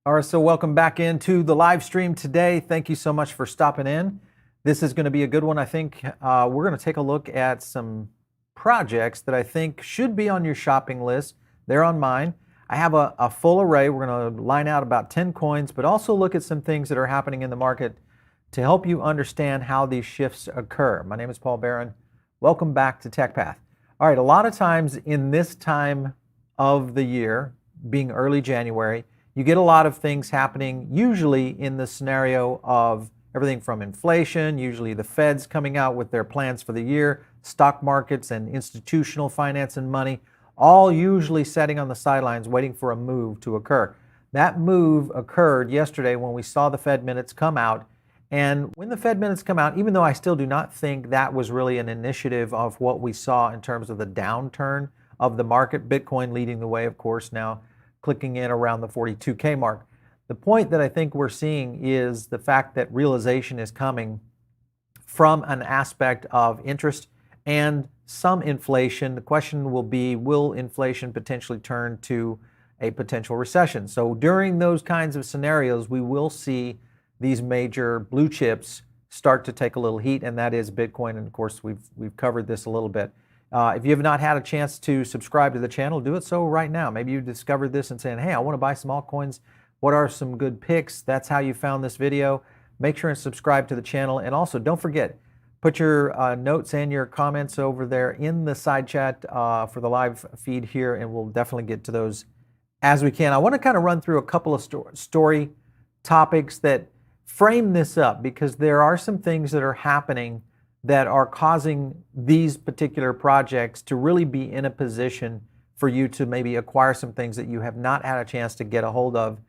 All right, so welcome back into the live stream today. Thank you so much for stopping in. This is going to be a good one. I think we're going to take a look at some projects that I think should be on your shopping list. They're on mine. I have a full array. We're going to line out about 10 coins, but also look at some things that are happening in the market to help you understand how these shifts occur. My name is Paul Barron. Welcome back to TechPath. All right, a lot of times in this time of the year, being early January, you get a lot of things happening, usually in the scenario of everything from inflation, usually the Fed's coming out with their plans for the year, stock markets and institutional finance and money, all usually sitting on the sidelines waiting for a move to occur. That move occurred yesterday when we saw the Fed minutes come out. And when the Fed minutes come out, even though I still do not think that was really an initiative of what we saw in terms of the downturn of the market, Bitcoin leading the way, of course, now clicking in around the 42K mark. The point that I think we're seeing is the fact that realization is coming from an aspect of interest and some inflation. The question will be, will inflation potentially turn to a potential recession? So during those kinds of scenarios, we will see these major blue chips start to take a little heat, and that is Bitcoin. And of course, we've covered this a little bit. If you have not had a chance to subscribe to the channel, do it so right now. Maybe you discovered this and saying, hey, I want to buy some altcoins. What are some good picks? That's how you found this video. Make sure and subscribe to the channel. And also, don't forget, put your notes and your comments over there in the side chat for the live feed here, and we'll definitely get to those as we can. I want to kind of run through a couple of story topics that frame this up, because there are some things that are happening that are causing these particular projects to really be in a position for you to maybe acquire some things that you have not had a chance to get a hold of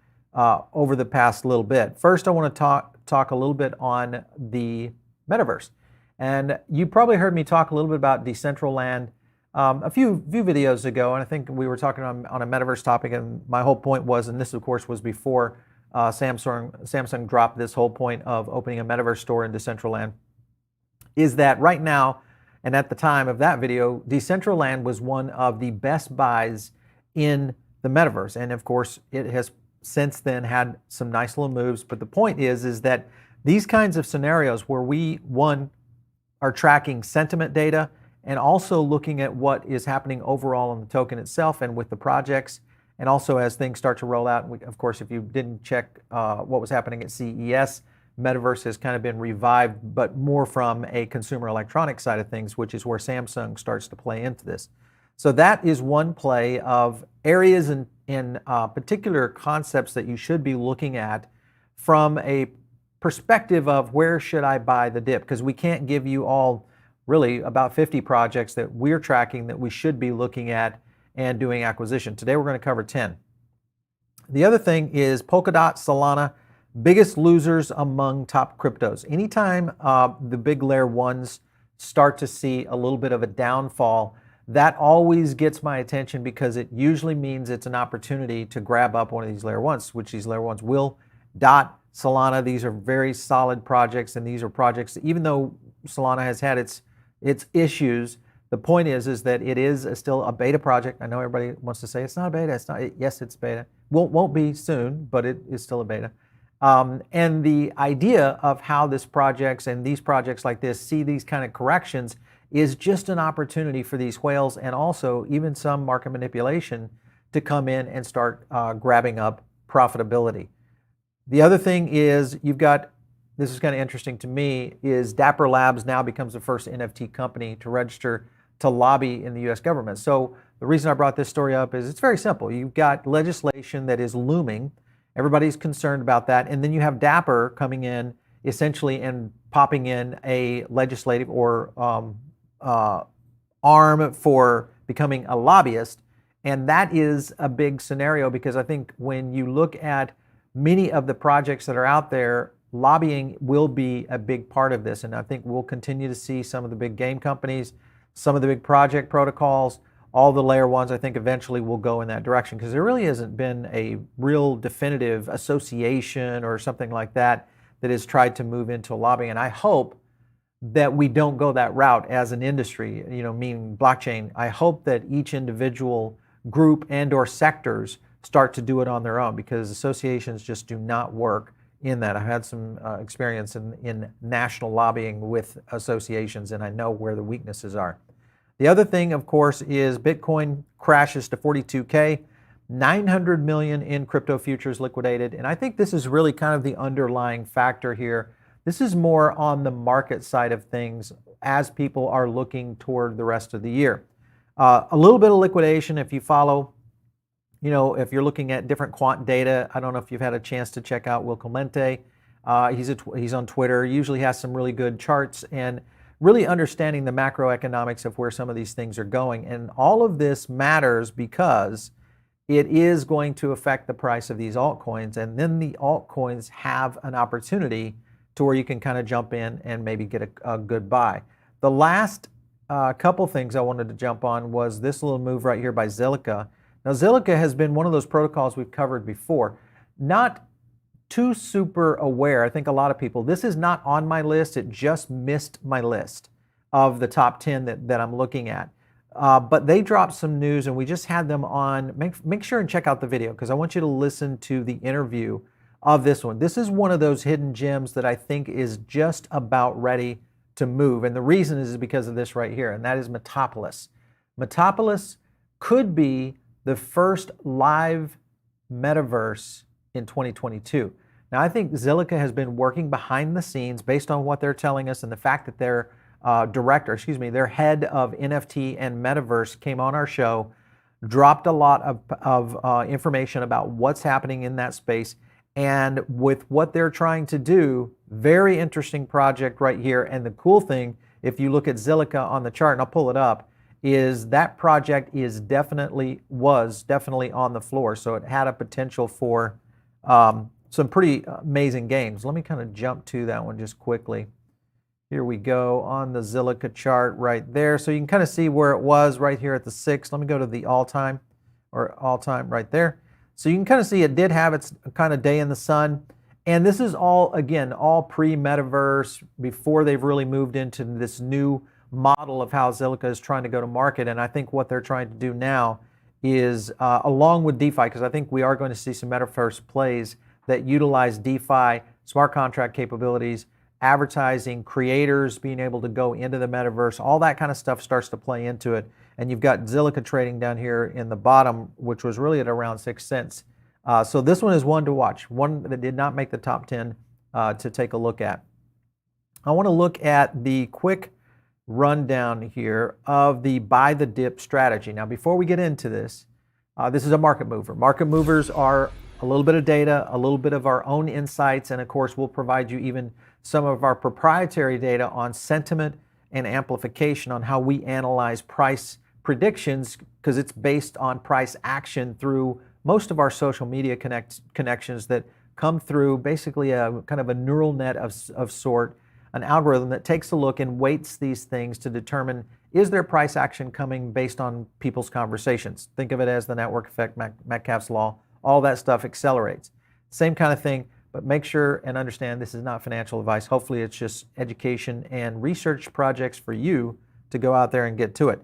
over the past little bit. First, I want to talk a little bit on the Metaverse. And you probably heard me talk a little bit about Decentraland a few videos ago, and I think we were talking on a Metaverse topic, and my whole point was, and this of course was before Samsung dropped this whole point of opening a Metaverse store in Decentraland, is that right now, and at the time of that video, Decentraland was one of the best buys in the Metaverse. And of course, it has since then had some nice little moves. But the point is that these kinds of scenarios where we, one, are tracking sentiment data and also looking at what is happening overall on the token itself and with the projects, and also as things start to roll out. Of course, if you didn't check what was happening at CES, Metaverse has kind of been revived, but more from a consumer electronics side of things, which is where Samsung starts to play into this. So that is one play of areas in particular concepts that you should be looking at from a perspective of where should I buy the dip, because we can't give you all really about 50 projects that we're tracking that we should be looking at and doing acquisition. Today we're going to cover 10. The other thing is Polkadot, Solana, biggest losers among top cryptos. Anytime the big layer ones start to see a little bit of a downfall, that always gets my attention, because it usually means it's an opportunity to grab up one of these layer ones, which these layer ones will. Dot, Solana, these are very solid projects, and these are projects that, even though Solana has had its issues, the point is that it is still a beta project. I know everybody wants to say it's not a beta. It's not. Yes, it's beta. Won't be soon, but it is still a beta. And the idea of how this projects and these projects like this see these kind of corrections is just an opportunity for these whales, and also even some market manipulation, to come in and start grabbing up profitability. The other thing is you've got, this is kind of interesting to me, is Dapper Labs now becomes the first NFT company to register to lobby in the US government. So the reason I brought this story up is it's very simple. You've got legislation that is looming. Everybody's concerned about that. And then you have Dapper coming in essentially and popping in a legislative or arm for becoming a lobbyist. And that is a big scenario, because I think when you look at many of the projects that are out there, lobbying will be a big part of this. And I think we'll continue to see some of the big game companies, some of the big project protocols, all the layer ones, I think eventually will go in that direction, because there really hasn't been a real definitive association or something like that that has tried to move into lobbying. And I hope that we don't go that route as an industry, meaning blockchain. I hope that each individual group and or sectors start to do it on their own, because associations just do not work in that. I've had some experience in national lobbying with associations, and I know where the weaknesses are. The other thing, of course, is Bitcoin crashes to 42K, 900 million in crypto futures liquidated. And I think this is really kind of the underlying factor here. This is more on the market side of things as people are looking toward the rest of the year. A little bit of liquidation if you follow, if you're looking at different quant data. I don't know if you've had a chance to check out Will Clemente. He's on Twitter, usually has some really good charts and really understanding the macroeconomics of where some of these things are going. And all of this matters because it is going to affect the price of these altcoins. And then the altcoins have an opportunity to where you can kind of jump in and maybe get a good buy. The last couple things I wanted to jump on was this little move right here by Zilliqa. Now, Zilliqa has been one of those protocols we've covered before. Not too super aware. I think a lot of people, this is not on my list. It just missed my list of the top 10 that I'm looking at. But they dropped some news and we just had them on. Make sure and check out the video because I want you to listen to the interview of this one. This is one of those hidden gems that I think is just about ready to move. And the reason is because of this right here, and that is Metapolis. Metapolis could be the first live metaverse in 2022. Now, I think Zilliqa has been working behind the scenes based on what they're telling us and the fact that their their head of NFT and Metaverse came on our show, dropped a lot of information about what's happening in that space. And with what they're trying to do, very interesting project right here. And the cool thing, if you look at Zilliqa on the chart, and I'll pull it up, is that project was definitely on the floor. So it had a potential for some pretty amazing games. Let me kind of jump to that one just quickly. Here we go on the Zilliqa chart right there. So you can kind of see where it was right here at the 6. Let me go to the all-time right there. So you can kind of see it did have its kind of day in the sun. And this is all, again, all pre-metaverse, before they've really moved into this new model of how Zilliqa is trying to go to market. And I think what they're trying to do now is, along with DeFi, because I think we are going to see some Metaverse plays that utilize DeFi, smart contract capabilities, advertising, creators being able to go into the Metaverse, all that kind of stuff starts to play into it. And you've got Zilliqa trading down here in the bottom, which was really at around 6 cents. So this one is one to watch, one that did not make the top 10 to take a look at. I want to look at the quick rundown here of the buy the dip strategy. Now, before we get into this, this is a market mover. Market movers are a little bit of data, a little bit of our own insights, and of course, we'll provide you even some of our proprietary data on sentiment and amplification on how we analyze price predictions, because it's based on price action through most of our social media connections that come through basically a kind of a neural net of sort, an algorithm that takes a look and weights these things to determine, is there price action coming based on people's conversations? Think of it as the network effect, Metcalfe's law, all that stuff accelerates. Same kind of thing, but make sure and understand this is not financial advice. Hopefully it's just education and research projects for you to go out there and get to it.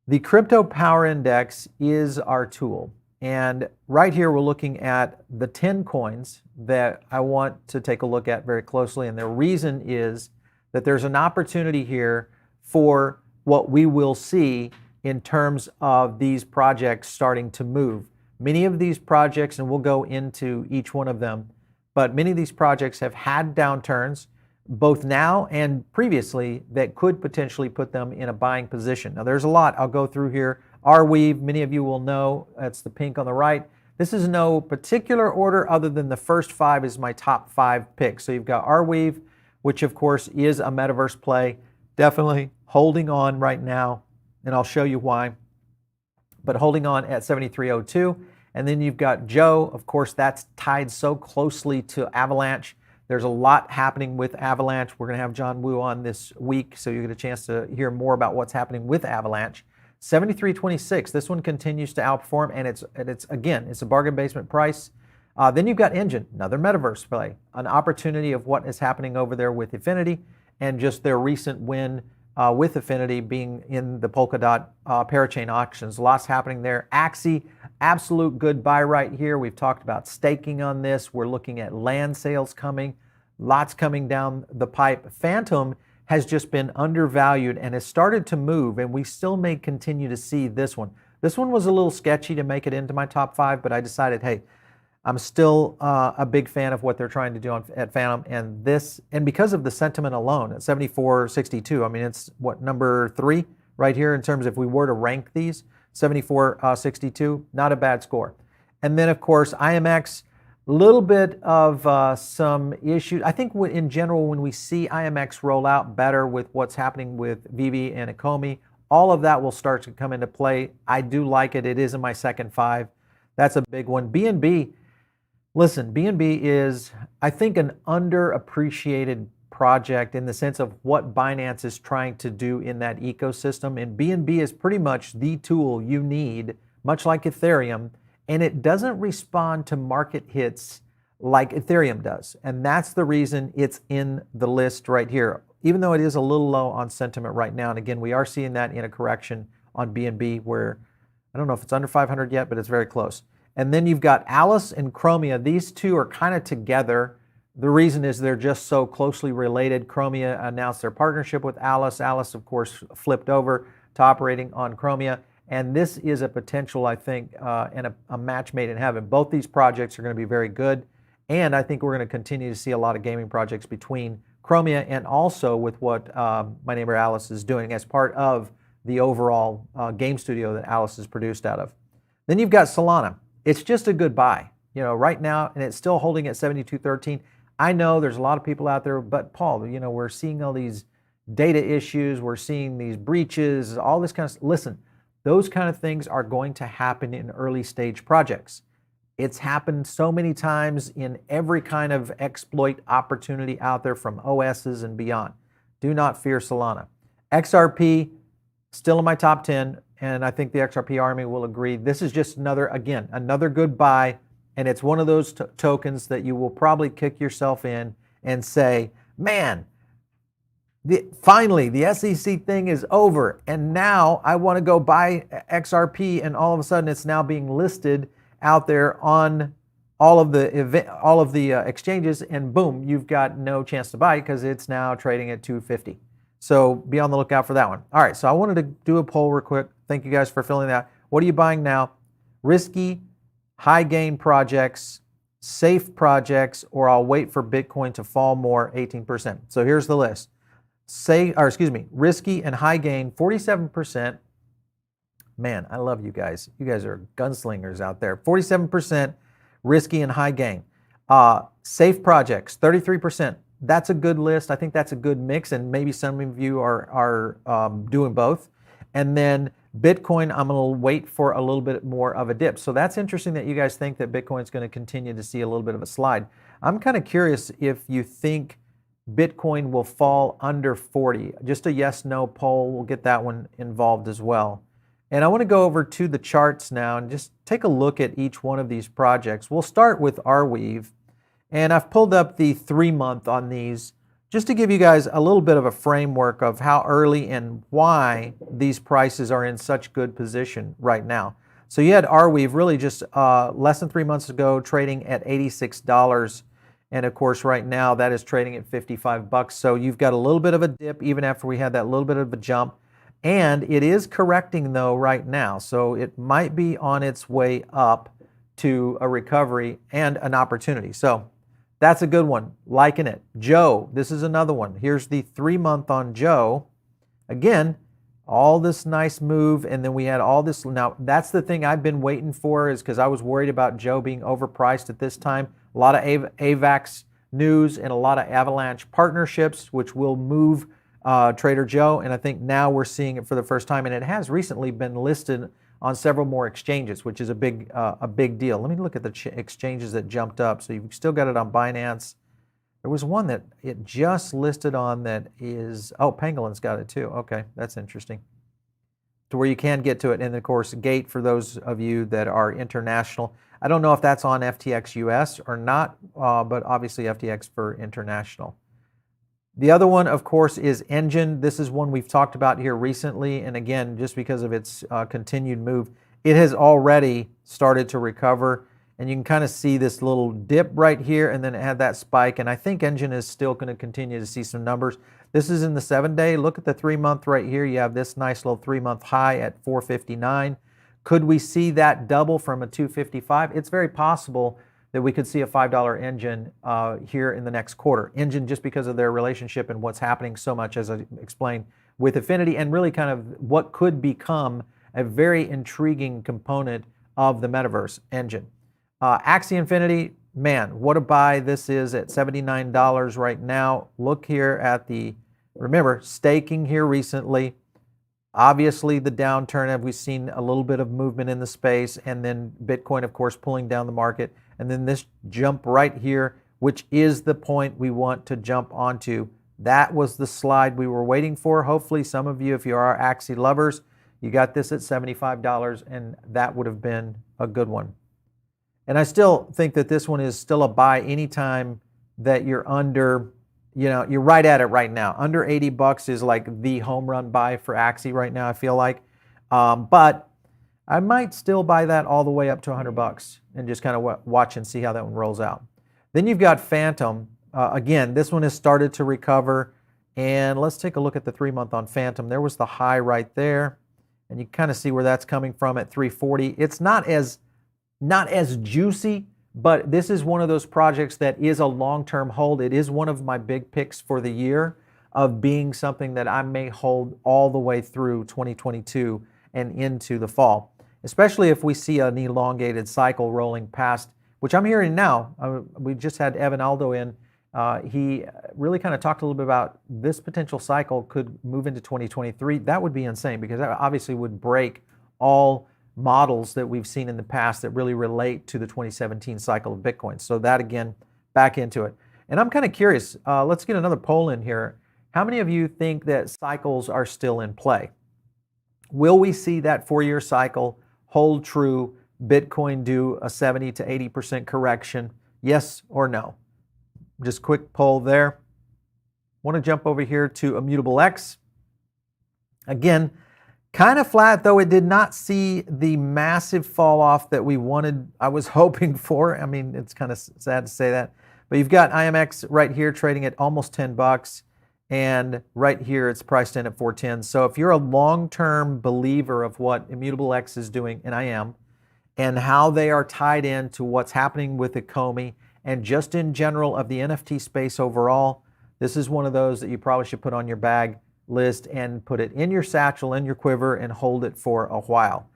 The Crypto Power Index is our tool. And right here, we're looking at the 10 coins that I want to take a look at very closely. And the reason is that there's an opportunity here for what we will see in terms of these projects starting to move. Many of these projects, and we'll go into each one of them, but many of these projects have had downturns, both now and previously, that could potentially put them in a buying position. Now, there's a lot I'll go through here. Arweave, many of you will know, that's the pink on the right. This is no particular order other than the first 5 is my top 5 picks. So you've got Arweave, which of course is a Metaverse play, definitely holding on right now, and I'll show you why, but holding on at 73.02. And then you've got Joe, of course, that's tied so closely to Avalanche. There's a lot happening with Avalanche. We're gonna have John Woo on this week, so you get a chance to hear more about what's happening with Avalanche. 73.26, this one continues to outperform, and it's a bargain basement price. Then you've got Enjin, another Metaverse play, an opportunity of what is happening over there with Affinity, and just their recent win with Affinity being in the Polkadot parachain auctions. Lots happening there. Axie, absolute good buy right here. We've talked about staking on this. We're looking at land sales coming, lots coming down the pipe. Phantom has just been undervalued and has started to move, and we still may continue to see this one. This one was a little sketchy to make it into my top 5, but I decided, hey, I'm still a big fan of what they're trying to do at Phantom, and because of the sentiment alone at 74.62. I mean, it's what, number 3 right here in terms of if we were to rank these. 74.62, not a bad score. And then of course IMEX, a little bit of some issues. I think in general when we see IMEX roll out better with what's happening with Vivi and Ecomi, all of that will start to come into play. I do like it. It is in my second 5. That's a big one. BNB. Listen, BNB is, I think, an underappreciated project in the sense of what Binance is trying to do in that ecosystem. And BNB is pretty much the tool you need, much like Ethereum, and it doesn't respond to market hits like Ethereum does. And that's the reason it's in the list right here, even though it is a little low on sentiment right now. And again, we are seeing that in a correction on BNB where, I don't know if it's under 500 yet, but it's very close. And then you've got Alice and Chromia. These two are kind of together. The reason is they're just so closely related. Chromia announced their partnership with Alice. Alice, of course, flipped over to operating on Chromia. And this is a potential, I think, and a match made in heaven. Both these projects are going to be very good. And I think we're going to continue to see a lot of gaming projects between Chromia and also with what my neighbor Alice is doing as part of the overall game studio that Alice is produced out of. Then you've got Solana. It's just a good buy, right now, and it's still holding at 72.13. I know there's a lot of people out there, but Paul, we're seeing all these data issues, we're seeing these breaches, all this kind of stuff. Listen, those kind of things are going to happen in early stage projects. It's happened so many times in every kind of exploit opportunity out there from OSs and beyond. Do not fear Solana. XRP, still in my top 10. And I think the XRP Army will agree. This is just another good buy. And it's one of those tokens that you will probably kick yourself in and say, man, finally the SEC thing is over. And now I want to go buy XRP. And all of a sudden it's now being listed out there on all of the exchanges. And boom, you've got no chance to buy it because it's now trading at 250. So be on the lookout for that one. All right, so I wanted to do a poll real quick. Thank you guys for filling that. What are you buying now? Risky, high gain projects, safe projects, or I'll wait for Bitcoin to fall more, 18%. So here's the list. Risky and high gain, 47%. Man, I love you guys. You guys are gunslingers out there. 47% risky and high gain. Safe projects, 33%. That's a good list. I think that's a good mix, and maybe some of you are doing both. And then Bitcoin, I'm going to wait for a little bit more of a dip. So that's interesting that you guys think that Bitcoin is going to continue to see a little bit of a slide. I'm kind of curious if you think Bitcoin will fall under 40. Just a yes/no poll. We'll get that one involved as well. And I want to go over to the charts now and just take a look at each one of these projects. We'll start with Arweave. And I've pulled up the 3-month on these just to give you guys a little bit of a framework of how early and why these prices are in such good position right now. So you had Arweave really just less than 3 months ago trading at $86. And of course, right now that is trading at $55. So you've got a little bit of a dip even after we had that little bit of a jump. And it is correcting though right now. So it might be on its way up to a recovery and an opportunity. So that's a good one. Liking it. Joe, this is another one. Here's the 3-month on Joe. Again, all this nice move, and then we had all this. Now, that's the thing I've been waiting for, is because I was worried about Joe being overpriced at this time. A lot of AVAX news and a lot of Avalanche partnerships, which will move Trader Joe. And I think now we're seeing it for the first time, and it has recently been listed on several more exchanges, which is a big deal. Let me look at the exchanges that jumped up. So you've still got it on Binance. There was one that it just listed on that is, Pangolin's got it too. Okay, that's interesting. To where you can get to it. And of course, Gate for those of you that are international. I don't know if that's on FTX US or not, but obviously FTX for international. The other one, of course, is Enjin. This is one we've talked about here recently, and again, just because of its continued move. it has already started to recover. And you can kind of see this little dip right here, and then it had that spike. And I think Enjin is still going to continue to see some numbers. This is in the 7-day. Look at the 3-month right here. You have this nice little 3-month high at 459. Could we see that double from a 255? It's very possible that we could see a $5 Enjin here in the next quarter. Enjin, just because of their relationship and what's happening so much, as I explained, with Affinity, and really kind of what could become a very intriguing component of the Metaverse Enjin. Axie Infinity, man, what a buy. This is at $79 right now. Look here at the, remember, staking here recently. Obviously, the downturn, have we seen a little bit of movement in the space, and then Bitcoin, of course, pulling down the market. And then this jump right here, which is the point we want to jump onto. That was the slide we were waiting for. Hopefully, some of you, if you are Axie lovers, you got this at $75, and that would have been a good one. And I still think that this one is still a buy anytime that you're under, you're right at it right now. Under 80 bucks is like the home run buy for Axie right now, I feel like. But I might still buy that all the way up to 100 bucks and just kind of watch and see how that one rolls out. Then you've got Phantom. Again, this one has started to recover. And let's take a look at the 3-month on Phantom. There was the high right there. And you kind of see where that's coming from at 340. It's not as juicy, but this is one of those projects that is a long-term hold. It is one of my big picks for the year of being something that I may hold all the way through 2022 and into the fall, especially if we see an elongated cycle rolling past, which I'm hearing now. We just had Evan Aldo in. He really kind of talked a little bit about this potential cycle could move into 2023. That would be insane, because that obviously would break all models that we've seen in the past that really relate to the 2017 cycle of Bitcoin. So that, again, back into it. And I'm kind of curious, let's get another poll in here. How many of you think that cycles are still in play? Will we see that 4-year cycle hold true, Bitcoin do a 70 to 80% correction? Yes or no? Just quick poll there. Want to jump over here to Immutable X. Again, kind of flat, though it did not see the massive fall off that we wanted, I was hoping for. I mean, it's kind of sad to say that. But you've got IMEX right here trading at almost 10 bucks. And right here, it's priced in at 410. So if you're a long-term believer of what Immutable X is doing, and I am, and how they are tied into what's happening with Ecomi, and just in general of the NFT space overall, this is one of those that you probably should put on your bag list and put it in your satchel, in your quiver, and hold it for a while.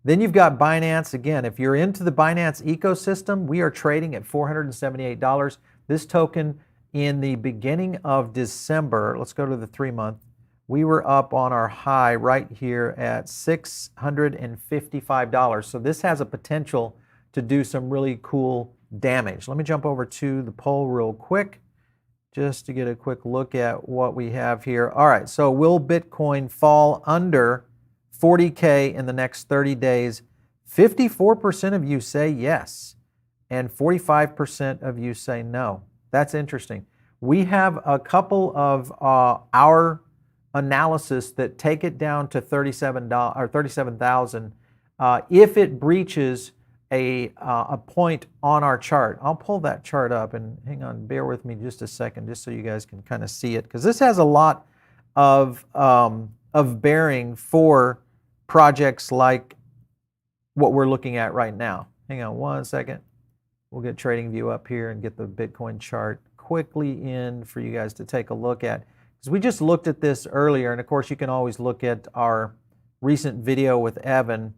Then you've got Binance. Again, if you're into the Binance ecosystem, we are trading at $478. This token in the beginning of December, let's go to the 3-month, we were up on our high right here at $655. So this has a potential to do some really cool damage. Let me jump over to the poll real quick, just to get a quick look at what we have here. All right, so will Bitcoin fall under 40K in the next 30 days? 54% of you say yes, and 45% of you say no. That's interesting. We have a couple of our analysis that take it down to $37,000 if it breaches a point on our chart. I'll pull that chart up, and hang on, bear with me just a second, just so you guys can kind of see it, because this has a lot of bearing for projects like what we're looking at right now. Hang on one second. We'll get TradingView up here and get the Bitcoin chart quickly in for you guys to take a look at, because we just looked at this earlier, and of course you can always look at our recent video with Evan.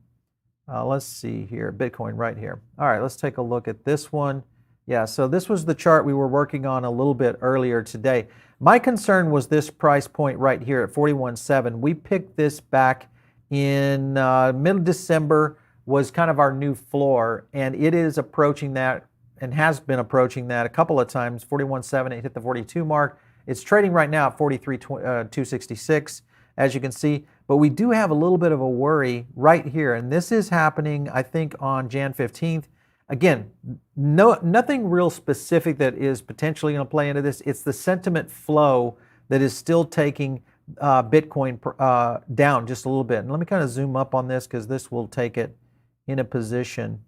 Let's see here, Bitcoin right here. All right, let's take a look at this one. Yeah, so this was the chart we were working on a little bit earlier today. My concern was this price point right here at 41.7. We picked this back in mid-December, was kind of our new floor, and it is approaching that and has been approaching that a couple of times. 41.7, it hit the 42 mark. It's trading right now at 43.266, as you can see. But we do have a little bit of a worry right here, and this is happening, I think, on Jan 15th. Again, nothing real specific that is potentially going to play into this. It's the sentiment flow that is still taking Bitcoin down just a little bit. And let me kind of zoom up on this, because this will take it in a position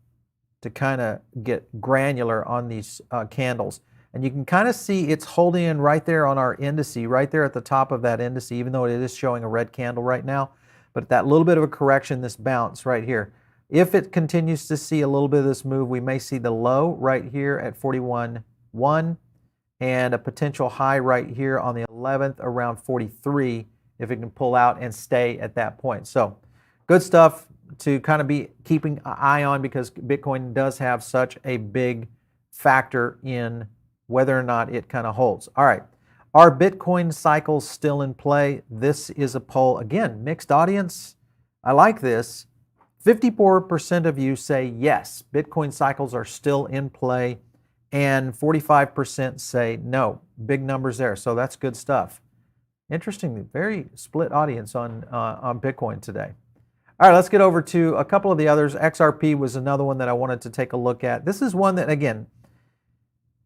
to kind of get granular on these candles. And you can kind of see it's holding in right there on our indice, right there at the top of that indice, even though it is showing a red candle right now. But that little bit of a correction, this bounce right here. If it continues to see a little bit of this move, we may see the low right here at 41.1 and a potential high right here on the 11th around 43 if it can pull out and stay at that point. So good stuff to kind of be keeping an eye on, because Bitcoin does have such a big factor in whether or not it kind of holds. All right, are Bitcoin cycles still in play? This is a poll. Again, mixed audience. I like this. 54% of you say yes, Bitcoin cycles are still in play, and 45% say no. Big numbers there, so that's good stuff. Interestingly, very split audience on Bitcoin today. All right, let's get over to a couple of the others. XRP was another one that I wanted to take a look at. This is one that, again,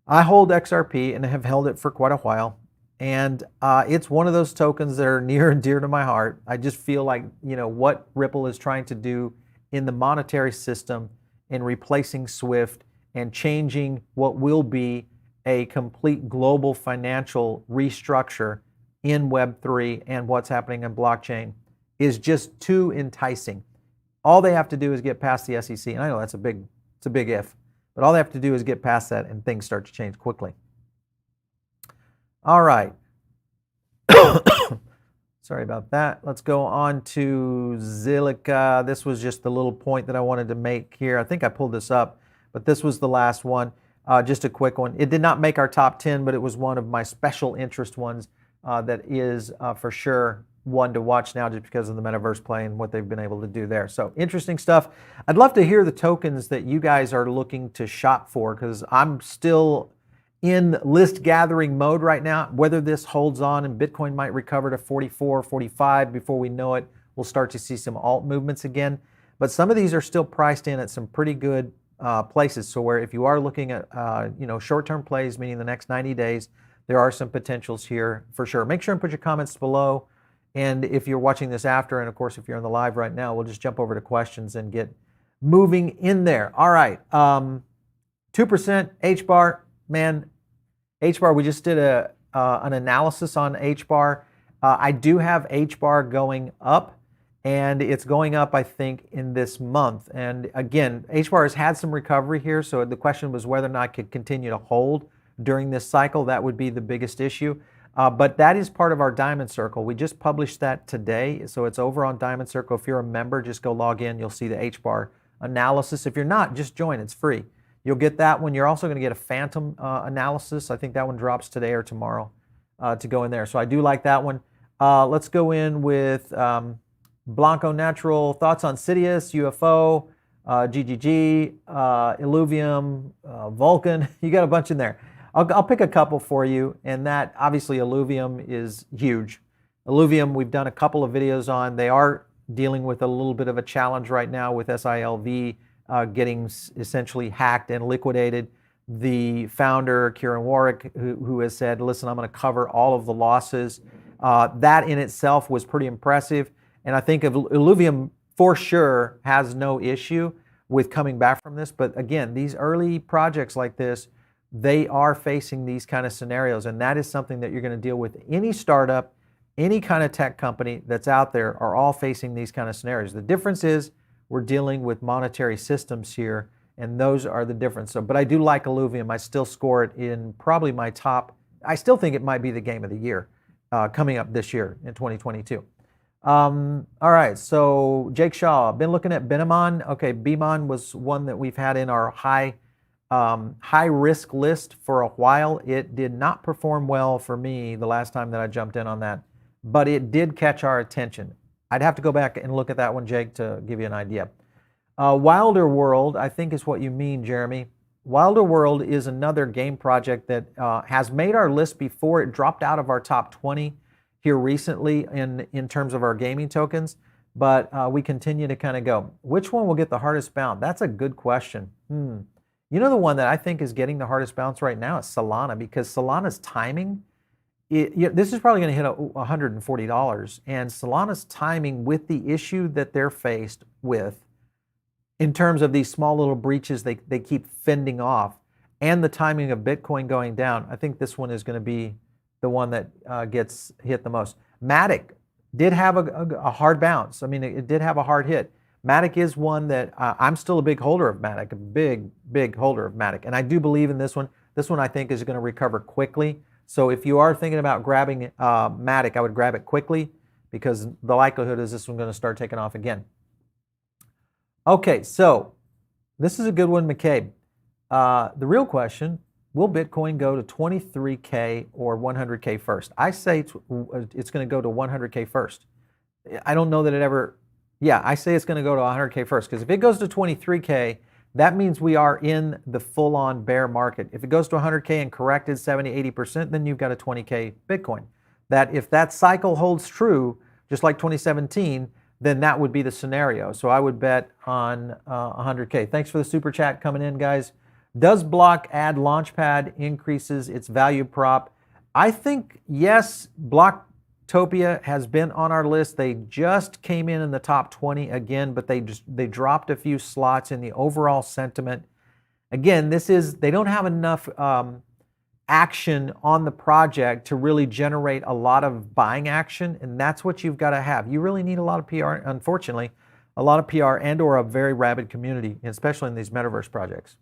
I hold XRP and have held it for quite a while. And it's one of those tokens that are near and dear to my heart. I just feel like, what Ripple is trying to do in the monetary system in replacing SWIFT and changing what will be a complete global financial restructure in Web3 and what's happening in blockchain is just too enticing. All they have to do is get past the SEC, and I know it's a big if, but all they have to do is get past that and things start to change quickly. All right. Sorry about that. Let's go on to Zilliqa. This was just the little point that I wanted to make here. I think I pulled this up, but this was the last one. Just a quick one. It did not make our top 10, but it was one of my special interest ones that is for sure one to watch now, just because of the Metaverse play and what they've been able to do there. So interesting stuff. I'd love to hear the tokens that you guys are looking to shop for, because I'm still in list gathering mode right now. Whether this holds on and Bitcoin might recover to 44, 45 before we know it, we'll start to see some alt movements again. But some of these are still priced in at some pretty good places. So where if you are looking at short-term plays, meaning the next 90 days, there are some potentials here for sure. Make sure and put your comments below. And if you're watching this after, and of course, if you're on the live right now, we'll just jump over to questions and get moving in there. All right. 2% HBAR, man. HBAR, we just did an analysis on HBAR. I do have HBAR going up, and it's going up, I think, in this month. And again, HBAR has had some recovery here, so the question was whether or not it could continue to hold during this cycle. That would be the biggest issue. But that is part of our Diamond Circle. We just published that today, so it's over on Diamond Circle. If you're a member, just go log in. You'll see the HBAR analysis. If you're not, just join. It's free. You'll get that one. You're also going to get a phantom analysis. I think that one drops today or tomorrow to go in there. So I do like that one. Let's go in with Blanco Natural. Thoughts on Sidious, UFO, GGG, Illuvium, Vulcan. You got a bunch in there. I'll pick a couple for you, and that obviously Illuvium is huge. Illuvium, we've done a couple of videos on. They are dealing with a little bit of a challenge right now with SILV getting essentially hacked and liquidated. The founder, Kieran Warwick, who has said, listen, I'm going to cover all of the losses. That in itself was pretty impressive, and I think Illuvium for sure has no issue with coming back from this. But again, these early projects like this, they are facing these kind of scenarios, and that is something that you're going to deal with. Any startup, any kind of tech company that's out there are all facing these kind of scenarios. The difference is we're dealing with monetary systems here, and those are the difference. So, but I do like Illuvium. I still score it in probably my top. I still think it might be the game of the year coming up this year in 2022. All right, so Jake Shaw, been looking at BMON. Okay, BMON was one that we've had in our high risk list for a while. It did not perform well for me the last time that I jumped in on that, but it did catch our attention. I'd have to go back and look at that one, Jake, to give you an idea. Wilder World, I think is what you mean, Jeremy. Wilder World is another game project that has made our list before. It dropped out of our top 20 here recently in terms of our gaming tokens, but we continue to kind of go. Which one will get the hardest bounce? That's a good question. You know, the one that I think is getting the hardest bounce right now is Solana, because Solana's timing, this is probably going to hit $140, and Solana's timing with the issue that they're faced with in terms of these small little breaches they keep fending off and the timing of Bitcoin going down, I think this one is going to be the one that gets hit the most. MATIC did have a hard bounce. I mean, it did have a hard hit. MATIC is one that I'm still a big holder of MATIC, a big holder of MATIC. And I do believe in this one. This one I think is going to recover quickly. So if you are thinking about grabbing MATIC, I would grab it quickly because the likelihood is this one's going to start taking off again. Okay, so this is a good one, McCabe. The real question, will Bitcoin go to 23K or 100K first? I say it's going to go to 100K first. I don't know that it ever, yeah, I say it's going to go to 100K first, because if it goes to 23K, that means we are in the full-on bear market. If it goes to 100K and corrected 70, 80%, then you've got a 20K Bitcoin. That if that cycle holds true, just like 2017, then that would be the scenario. So I would bet on 100K. Thanks for the super chat coming in, guys. Does Block add Launchpad increases its value prop? I think, yes, Blocktopia has been on our list. They just came in the top 20 again, but they dropped a few slots in the overall sentiment. Again, they don't have enough action on the project to really generate a lot of buying action, and that's what you've got to have. You really need a lot of PR, unfortunately, a lot of PR and or a very rabid community, especially in these Metaverse projects.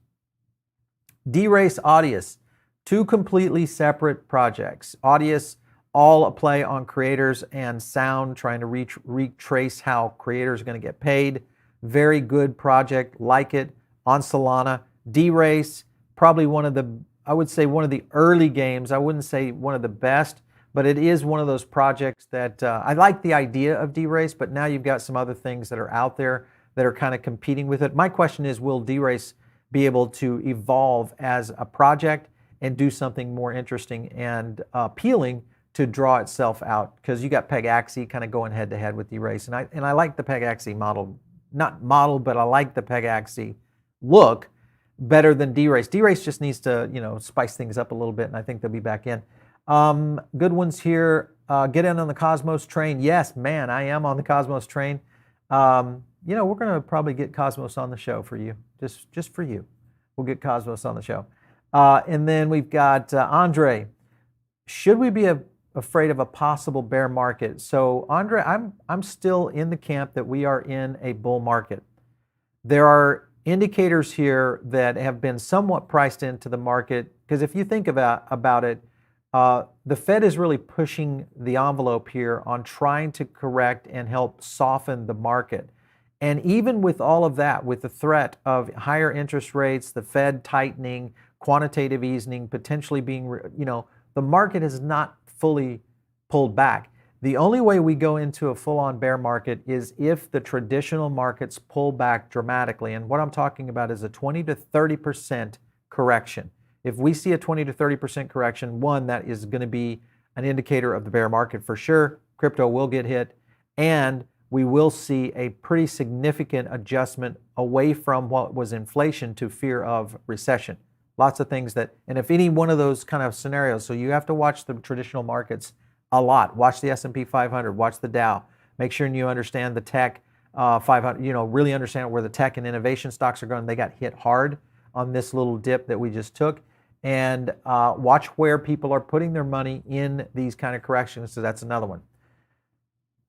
D-Race, Audius, two completely separate projects. Audius, all a play on creators and sound, trying to retrace how creators are going to get paid. Very good project, like it, on Solana. D-Race, probably one of the, I would say one of the early games. I wouldn't say one of the best, but it is one of those projects that I like the idea of D-Race, but now you've got some other things that are out there that are kind of competing with it. My question is, will D-Race be able to evolve as a project and do something more interesting and appealing to draw itself out? Because you got Pegaxi kind of going head to head with D-Race, and I like the Pegaxi model, not model, but I like the Pegaxi look better than D-Race. D-Race just needs to, spice things up a little bit, and I think they'll be back in. Good ones here. Get in on the Cosmos train. Yes, man, I am on the Cosmos train. We're going to probably get Cosmos on the show for you, just for you. We'll get Cosmos on the show. And then we've got Andre. Should we be afraid of a possible bear market? So, Andre, I'm still in the camp that we are in a bull market. There are indicators here that have been somewhat priced into the market, because if you think about it, the Fed is really pushing the envelope here on trying to correct and help soften the market. And even with all of that, with the threat of higher interest rates, the Fed tightening, quantitative easing, potentially being, the market has not fully pulled back. The only way we go into a full-on bear market is if the traditional markets pull back dramatically. And what I'm talking about is a 20 to 30% correction. If we see a 20 to 30% correction, one, that is going to be an indicator of the bear market for sure. Crypto will get hit, and we will see a pretty significant adjustment away from what was inflation to fear of recession. Lots of things that, and if any one of those kind of scenarios, so you have to watch the traditional markets a lot. Watch the S&P 500, watch the Dow. Make sure you understand the tech 500, really understand where the tech and innovation stocks are going. They got hit hard on this little dip that we just took. And watch where people are putting their money in these kind of corrections. So that's another one.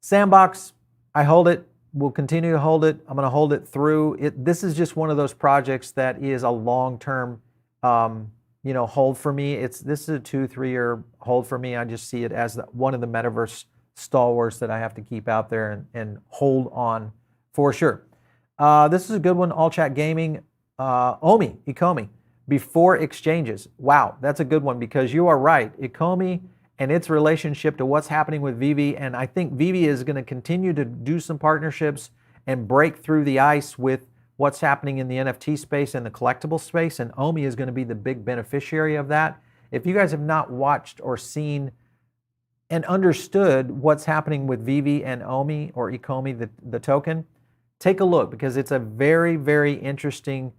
Sandbox, I hold it. We'll continue to hold it. I'm going to hold it through. This is just one of those projects that is a long-term, hold for me. This is a 2-3 year hold for me. I just see it as one of the Metaverse stalwarts that I have to keep out there and hold on for sure. This is a good one. All Chat Gaming, Ecomi. Before exchanges. Wow, that's a good one, because you are right. Ecomi and its relationship to what's happening with Vivi, and I think Vivi is going to continue to do some partnerships and break through the ice with what's happening in the NFT space and the collectible space, and Omi is going to be the big beneficiary of that. If you guys have not watched or seen and understood what's happening with Vivi and Omi, or Ecomi, the token, take a look, because it's a very, very interesting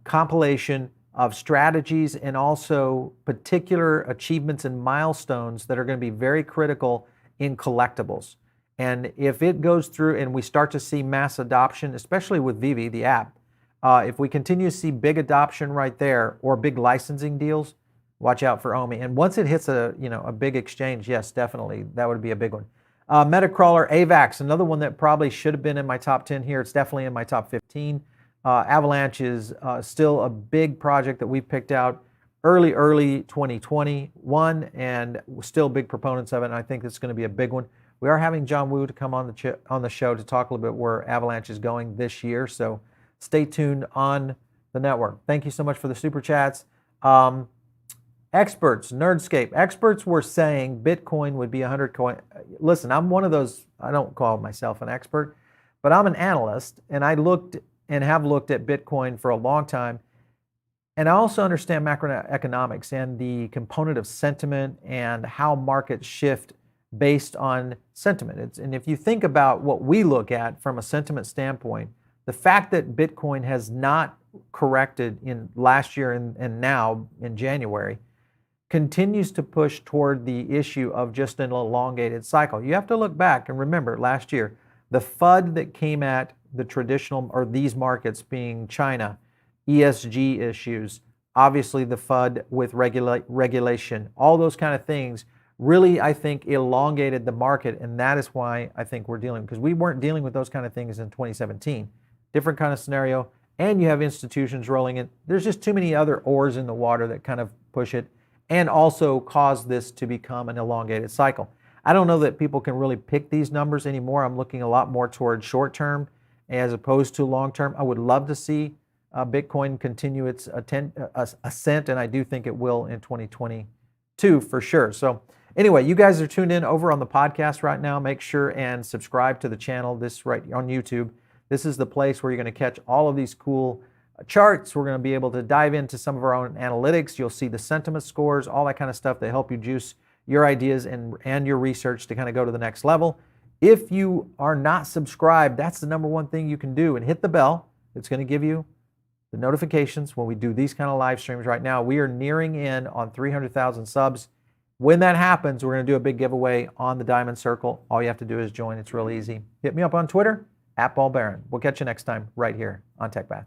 compilation of strategies and also particular achievements and milestones that are going to be very critical in collectibles. And if it goes through and we start to see mass adoption, especially with Vivi, the app, if we continue to see big adoption right there or big licensing deals, watch out for OMI. And once it hits a big exchange, yes, definitely, that would be a big one. Metacrawler, AVAX, another one that probably should have been in my top 10 here. It's definitely in my top 15. Avalanche is still a big project that we picked out early 2021, and we're still big proponents of it, and I think it's going to be a big one. We are having John Woo to come on the show to talk a little bit where Avalanche is going this year, so stay tuned on the network. Thank you so much for the super chats. Experts, Nerdscape. Experts were saying Bitcoin would be 100 coin. Listen, I'm one of those, I don't call myself an expert, but I'm an analyst, and I looked and have looked at Bitcoin for a long time. And I also understand macroeconomics and the component of sentiment and how markets shift based on sentiment. And if you think about what we look at from a sentiment standpoint, the fact that Bitcoin has not corrected in last year and now in January continues to push toward the issue of just an elongated cycle. You have to look back and remember last year, the FUD that came at the traditional or these markets being China, ESG issues, obviously the FUD with regulation, all those kind of things really, I think, elongated the market, and that is why I think we're dealing, because we weren't dealing with those kind of things in 2017. Different kind of scenario, and you have institutions rolling in. There's just too many other oars in the water that kind of push it and also cause this to become an elongated cycle. I don't know that people can really pick these numbers anymore. I'm looking a lot more towards short term as opposed to long term. I would love to see Bitcoin continue its ascent, and I do think it will in 2022 for sure. So anyway, you guys are tuned in over on the podcast right now. Make sure and subscribe to the channel. This right on YouTube. This is the place where you're going to catch all of these cool charts. We're going to be able to dive into some of our own analytics. You'll see the sentiment scores, all that kind of stuff that help you juice your ideas and your research to kind of go to the next level. If you are not subscribed, that's the number one thing you can do, and hit the bell. It's going to give you the notifications when we do these kind of live streams. Right now, we are nearing in on 300,000 subs. When that happens, we're going to do a big giveaway on the Diamond Circle. All you have to do is join. It's real easy. Hit me up on Twitter, @BallBaron. We'll catch you next time right here on TechBath.